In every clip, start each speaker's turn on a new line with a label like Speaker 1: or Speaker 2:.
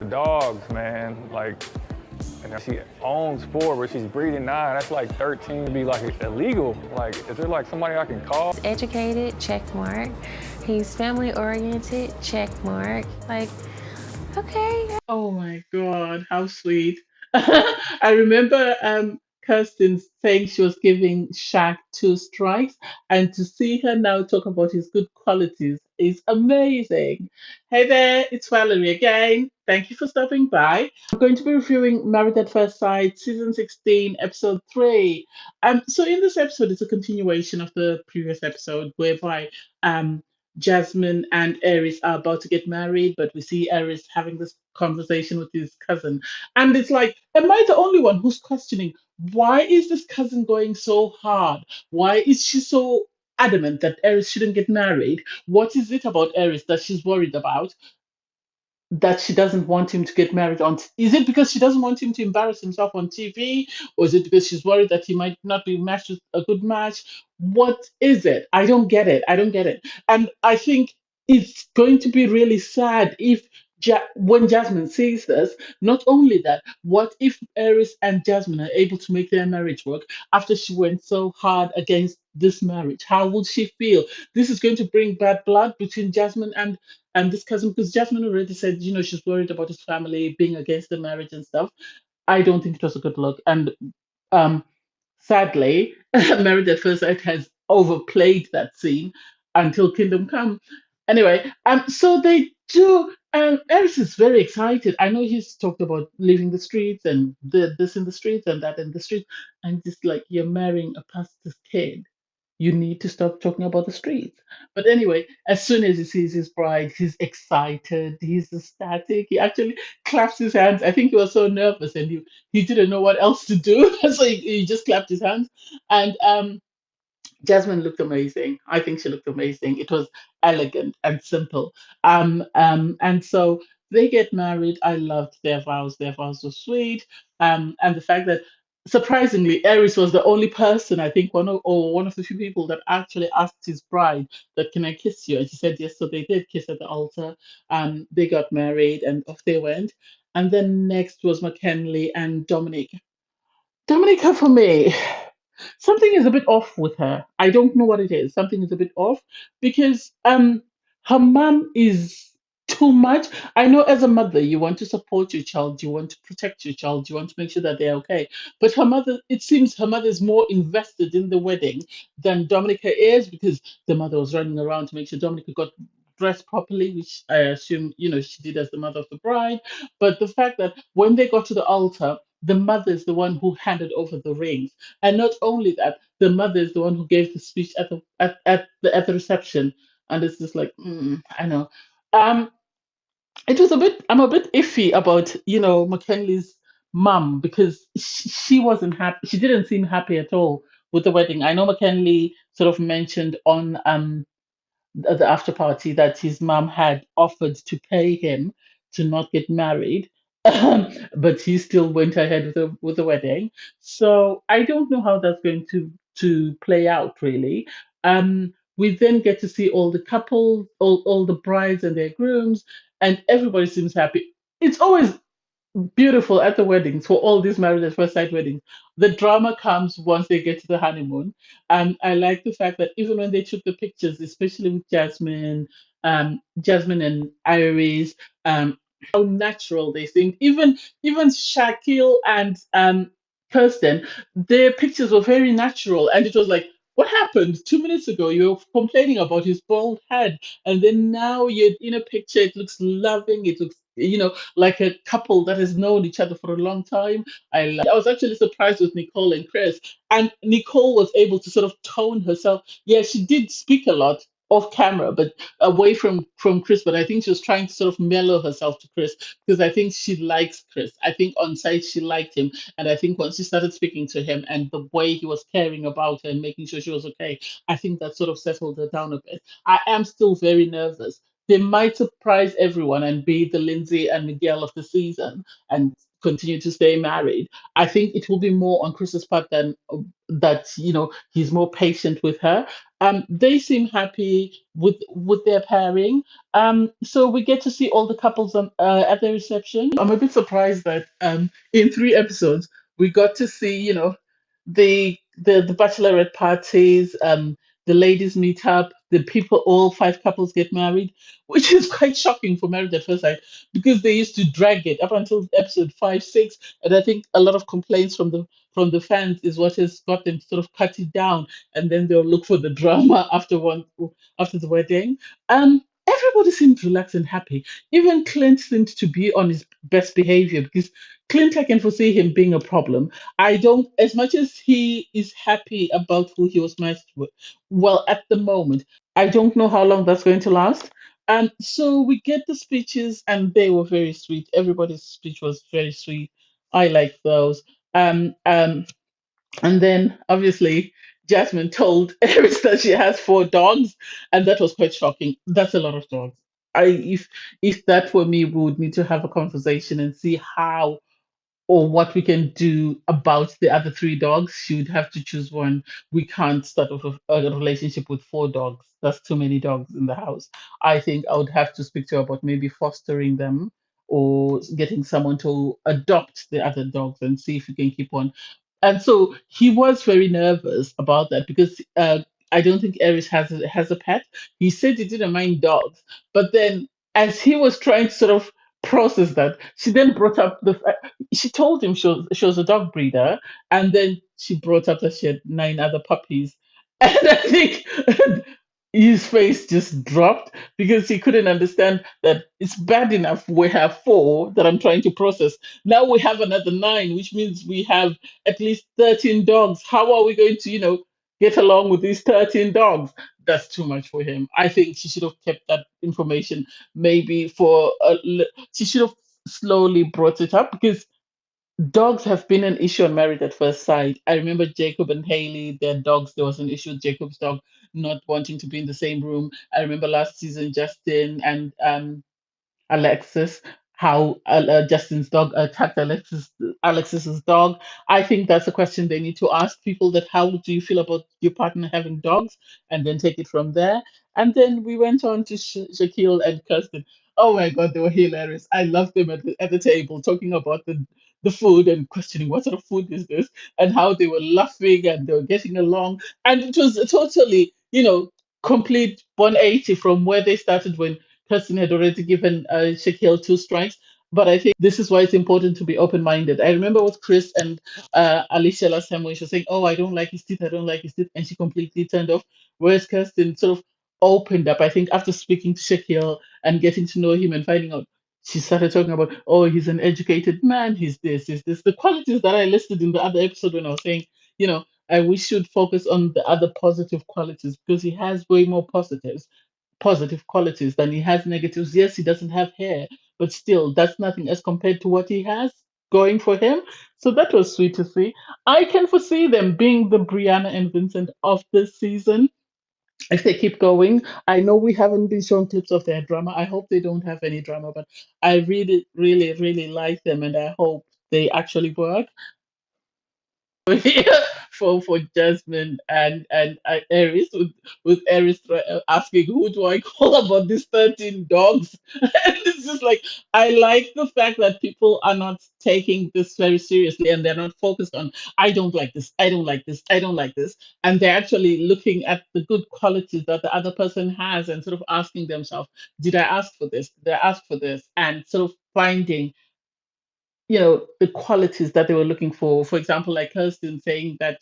Speaker 1: The dogs, man, like, and she owns 4, but she's breeding 9. That's like 13 to be like illegal. Like, is there like somebody I can call?
Speaker 2: He's educated, check mark. He's family oriented, check mark. Like, okay.
Speaker 3: Oh my God, how sweet. I remember Kirsten saying she was giving Shaq 2 strikes, and to see her now talk about his good qualities is amazing. Hey there, it's Valerie again. Thank you for stopping by. I'm going to be reviewing Married at First Sight, Season 16, Episode 3. So in this episode, it's a continuation of the previous episode whereby um, Jasmine and Aries are about to get married, but we see Aries having this conversation with his cousin. And it's like, am I the only one who's questioning why is this cousin going so hard? Why is she so adamant that Aries shouldn't get married? What is it about Aries that she's worried about? That she doesn't want him to get married on is it because she doesn't want him to embarrass himself on TV, or is it because she's worried that he might not be matched with a good match? What is it? I don't get it. And I think it's going to be really sad if when Jasmine sees this. Not only that, what if Eris and Jasmine are able to make their marriage work after she went so hard against this marriage? How would she feel? This is going to bring bad blood between Jasmine and this cousin, because Jasmine already said, she's worried about his family being against the marriage and stuff. I don't think it was a good look. And um, sadly, Married at First Sight has overplayed that scene until Kingdom Come. Anyway, so they do. Eris is very excited. I know he's talked about leaving the streets and this in the streets and that in the streets. And just like, you're marrying a pastor's kid, you need to stop talking about the streets. But anyway, as soon as he sees his bride, he's excited, he's ecstatic. He actually claps his hands. I think he was so nervous and he didn't know what else to do. So he just clapped his hands. And Jasmine looked amazing. I think she looked amazing. It was elegant and simple. And so they get married. I loved their vows. Their vows were sweet. And the fact that surprisingly, Aries was the only person, I think, one of the few people that actually asked his bride that can I kiss you? And she said yes. So they did kiss at the altar. They got married and off they went. And then next was McKinley and Dominic. Dominica for me. Something is a bit off with her. I don't know what it is. Something is a bit off because her mom is too much. I know as a mother you want to support your child, you want to protect your child, you want to make sure that they're okay. But her mother, it seems her mother is more invested in the wedding than Dominica is, because the mother was running around to make sure Dominica got dressed properly, which I assume, she did as the mother of the bride. But the fact that when they got to the altar, the mother is the one who handed over the rings, and not only that, the mother is the one who gave the speech at the reception. And it's just like, I know. Um, it was a bit. I'm a bit iffy about McKinley's mum, because she wasn't happy. She didn't seem happy at all with the wedding. I know McKinley sort of mentioned on the after party that his mom had offered to pay him to not get married, but he still went ahead with the wedding. So I don't know how that's going to play out really. We then get to see all the couples, all the brides and their grooms, and everybody seems happy. It's always beautiful at the weddings, for all these married at first sight weddings. The drama comes once they get to the honeymoon. I like the fact that even when they took the pictures, especially with Jasmine and Iris, how natural they seemed. Even Shaquille and Kirsten, their pictures were very natural, and it was like, what happened 2 minutes ago? You were complaining about his bald head, and then now you're in a picture. It looks loving. It looks, like a couple that has known each other for a long time. I was actually surprised with Nicole and Chris, and Nicole was able to sort of tone herself. Yeah, she did speak a lot off camera, but away from Chris. But I think she was trying to sort of mellow herself to Chris, because I think she likes Chris. I think on site she liked him, and I think once she started speaking to him and the way he was caring about her and making sure she was okay, I think that sort of settled her down a bit. I am still very nervous they might surprise everyone and be the Lindsay and Miguel of the season and continue to stay married. I think it will be more on Chris's part than that, he's more patient with her. They seem happy with their pairing. So we get to see all the couples at the reception. I'm a bit surprised that in 3 episodes we got to see, the bachelorette parties, the ladies meet up, the people, all 5 couples get married, which is quite shocking for Married at First Sight because they used to drag it up until episode 5, 6, and I think a lot of complaints from the fans is what has got them to sort of cut it down, and then they'll look for the drama after the wedding. Everybody seemed relaxed and happy. Even Clint seemed to be on his best behavior because Clint, I can foresee him being a problem. I don't, as much as he is happy about who he was matched with, well, at the moment, I don't know how long that's going to last. So we get the speeches, and they were very sweet. Everybody's speech was very sweet. I like those. Um, um, and then obviously Jasmine told Eris that she has 4 dogs, and that was quite shocking. That's a lot of dogs. If that were me, we would need to have a conversation and see how or what we can do about the other 3 dogs. She would have to choose one. We can't start off a relationship with 4 dogs. That's too many dogs in the house. I think I would have to speak to her about maybe fostering them or getting someone to adopt the other dogs and see if we can keep one. And so he was very nervous about that because I don't think Eris has a pet. He said he didn't mind dogs, but then as he was trying to sort of process that, she then brought up she told him she was a dog breeder, and then she brought up that she had 9 other puppies. And I think his face just dropped because he couldn't understand that it's bad enough we have 4 that I'm trying to process. Now we have another 9, which means we have at least 13 dogs. How are we going to, get along with these 13 dogs? That's too much for him. I think she should have kept that information maybe she should have slowly brought it up because dogs have been an issue on Married at First Sight. I remember Jacob and Haley, their dogs, there was an issue with Jacob's dog not wanting to be in the same room. I remember last season, Justin and Alexis, how Justin's dog attacked Alexis's dog. I think that's a question they need to ask people, that how do you feel about your partner having dogs, and then take it from there. And then we went on to Shaquille and Kirsten. Oh my God, they were hilarious. I loved them at the table talking about the food and questioning what sort of food is this, and how they were laughing and they were getting along. And it was a totally, complete 180 from where they started when Kirsten had already given Shaquille 2 strikes. But I think this is why it's important to be open minded. I remember with Chris and Alicia last time when she was saying, "Oh, I don't like his teeth, I don't like his teeth," and she completely turned off. Whereas Kirsten sort of opened up, I think, after speaking to Shaquille and getting to know him and finding out, she started talking about, "Oh, he's an educated man, he's this. The qualities that I listed in the other episode when I was saying, we should focus on the other positive qualities because he has way more positive qualities than he has negatives. Yes, he doesn't have hair, but still, that's nothing as compared to what he has going for him. So that was sweet to see. I can foresee them being the Brianna and Vincent of this season if they keep going. I know we haven't been shown clips of their drama. I hope they don't have any drama, but I really, really, really like them, and I hope they actually work. for Jasmine and Eris, with Eris asking, "Who do I call about these 13 dogs?" And it's just like, I like the fact that people are not taking this very seriously and they're not focused on, "I don't like this, I don't like this, I don't like this," and they're actually looking at the good qualities that the other person has and sort of asking themselves, "Did I ask for this? Did I ask for this?" And sort of finding, the qualities that they were looking for. For example, like Kirsten saying that,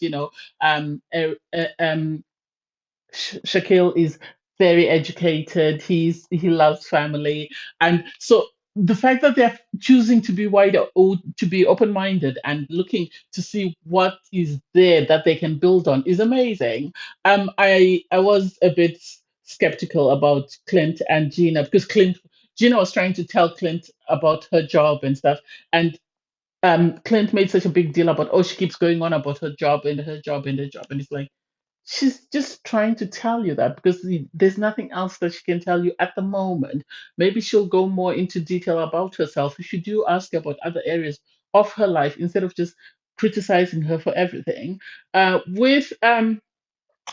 Speaker 3: Shaquille is very educated. He loves family, and so the fact that they're choosing to be wider or to be open-minded and looking to see what is there that they can build on is amazing. I was a bit skeptical about Clint and Gina because Gina was trying to tell Clint about her job and stuff, and Clint made such a big deal about, "Oh, she keeps going on about her job and her job and her job," and it's like, she's just trying to tell you that because there's nothing else that she can tell you at the moment. Maybe she'll go more into detail about herself if you do ask her about other areas of her life instead of just criticizing her for everything. With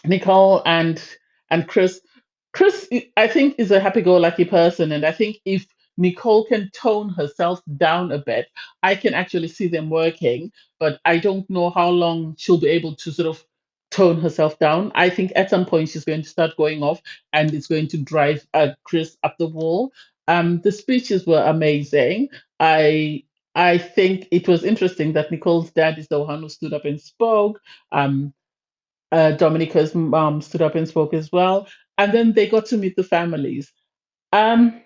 Speaker 3: Nicole and Chris. I think, is a happy-go-lucky person, and I think if Nicole can tone herself down a bit, I can actually see them working. But I don't know how long she'll be able to sort of tone herself down. I think at some point she's going to start going off, and it's going to drive Chris up the wall. The speeches were amazing. I think it was interesting that Nicole's dad is the one who stood up and spoke. Um, Dominica's mom stood up and spoke as well. And then they got to meet the families. Um,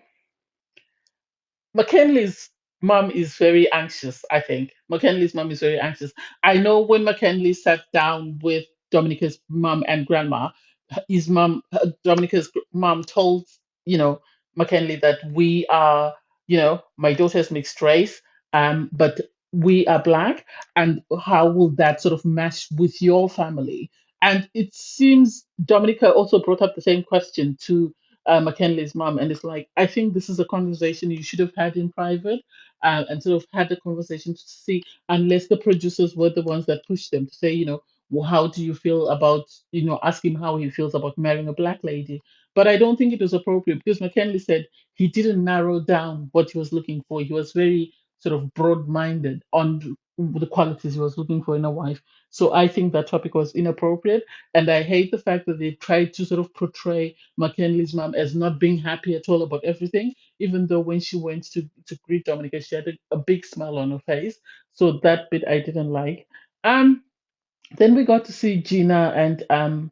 Speaker 3: McKinley's mom is very anxious, I think. McKinley's mom is very anxious. I know when McKinley sat down with Dominica's mom and grandma, Dominica's mom told, McKinley that we are, my daughter's mixed race, but we are black. And how will that sort of mesh with your family? And it seems Dominica also brought up the same question to McKinley's mom, and it's like, I think this is a conversation you should have had in private, and sort of had the conversation to see, unless the producers were the ones that pushed them to say, well, how do you feel about, ask him how he feels about marrying a black lady. But I don't think it was appropriate because McKinley said he didn't narrow down what he was looking for. He was very sort of broad-minded on the qualities he was looking for in a wife. So I think that topic was inappropriate, and I hate the fact that they tried to sort of portray McKinley's mom as not being happy at all about everything, even though when she went to greet Dominica, she had a big smile on her face. So that bit I didn't like. Um, then we got to see Gina and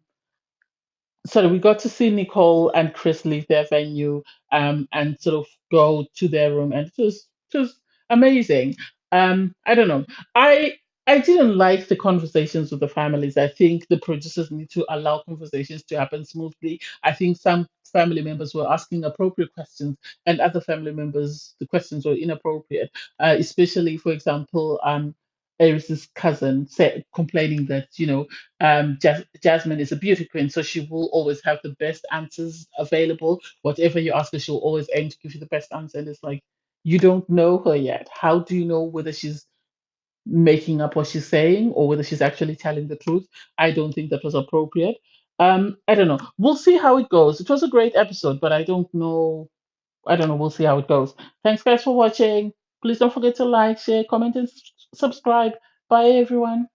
Speaker 3: we got to see Nicole and Chris leave their venue and sort of go to their room, and it was amazing. I don't know. I I didn't like the conversations with the families. I think the producers need to allow conversations to happen smoothly. I think some family members were asking appropriate questions, and other family members the questions were inappropriate. Especially, for example, Eris's cousin said complaining that Jasmine is a beauty queen, so she will always have the best answers available. Whatever you ask her, she'll always aim to give you the best answer. And it's like, you don't know her yet. How do you know whether she's making up what she's saying or whether she's actually telling the truth? I don't think that was appropriate. I don't know. We'll see how it goes. It was a great episode, but I don't know. I don't know. We'll see how it goes. Thanks, guys, for watching. Please don't forget to like, share, comment, and subscribe. Bye, everyone.